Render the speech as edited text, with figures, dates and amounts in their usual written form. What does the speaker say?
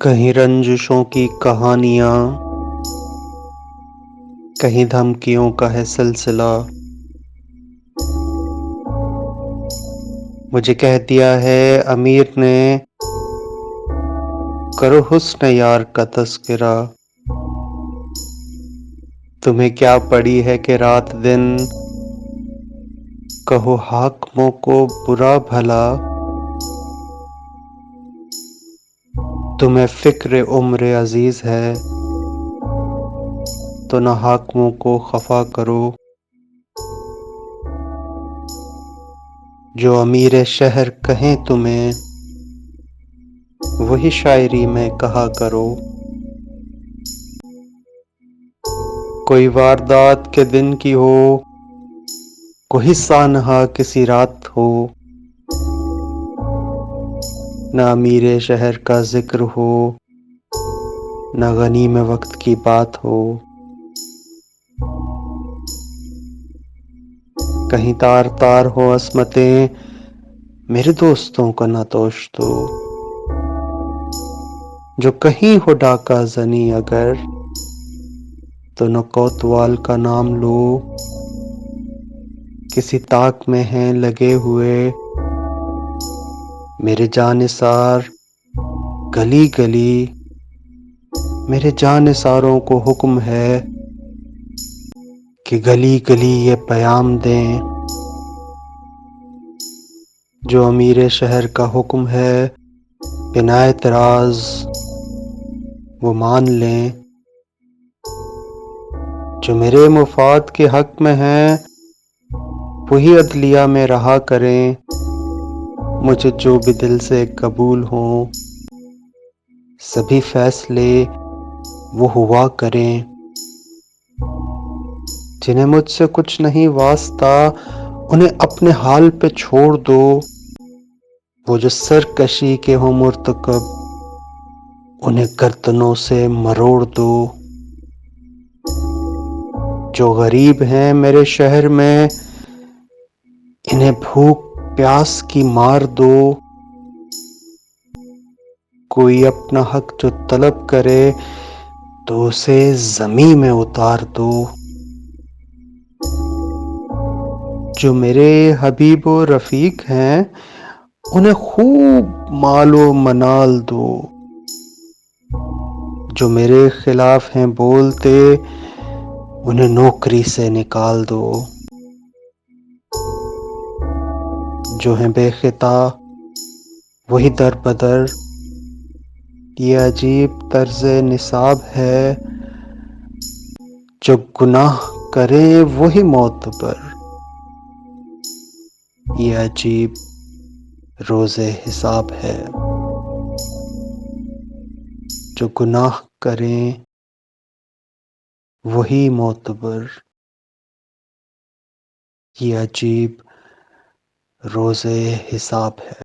کہیں رنجشوں کی کہانیاں، کہیں دھمکیوں کا ہے سلسلہ۔ مجھے کہہ دیا ہے امیر نے، کرو حسن یار کا تذکرہ۔ تمہیں کیا پڑی ہے کہ رات دن کہو حاکموں کو برا بھلا۔ تمہیں فکر عمر عزیز ہے تو نہ حاکموں کو خفا کرو۔ جو امیر شہر کہیں تمہیں وہی شاعری میں کہا کرو۔ کوئی واردات کے دن کی ہو، کوئی سانحہ کسی رات ہو، نہ امیر شہر کا ذکر ہو، نہ غنیم وقت کی بات ہو۔ کہیں تار تار ہو عصمتیں، میرے دوستوں کا نہ دوش دو۔ جو کہیں ہو ڈاکہ زنی اگر، تو نہ کوتوال کا نام لو۔ کسی طاق میں ہیں لگے ہوئے میرے جانثار گلی گلی۔ میرے جانثاروں کو حکم ہے کہ گلی گلی یہ پیام دیں۔ جو امیر شہر کا حکم ہے بنا اعتراض وہ مان لیں۔ جو میرے مفاد کے حق میں ہیں وہی عدلیہ میں رہا کریں۔ مجھے جو بھی دل سے قبول ہوں سبھی فیصلے وہ ہوا کریں۔ جنہیں مجھ سے کچھ نہیں واسطہ انہیں اپنے حال پہ چھوڑ دو۔ وہ جو سرکشی کے ہوں مرتکب انہیں گردنوں سے مروڑ دو۔ جو غریب ہیں میرے شہر میں انہیں بھوک پیاس کی مار دو۔ کوئی اپنا حق جو طلب کرے تو اسے زمین میں اتار دو۔ جو میرے حبیب و رفیق ہیں انہیں خوب مال و منال دو۔ جو میرے خلاف ہیں بولتے انہیں نوکری سے نکال دو۔ جو ہیں بے خطا وہی در بدر، یہ عجیب طرز نصاب ہے۔ جو گناہ کرے وہی معتبر، یہ عجیب روز حساب ہے۔ جو گناہ کریں وہی معتبر، یہ عجیب روز حساب ہے۔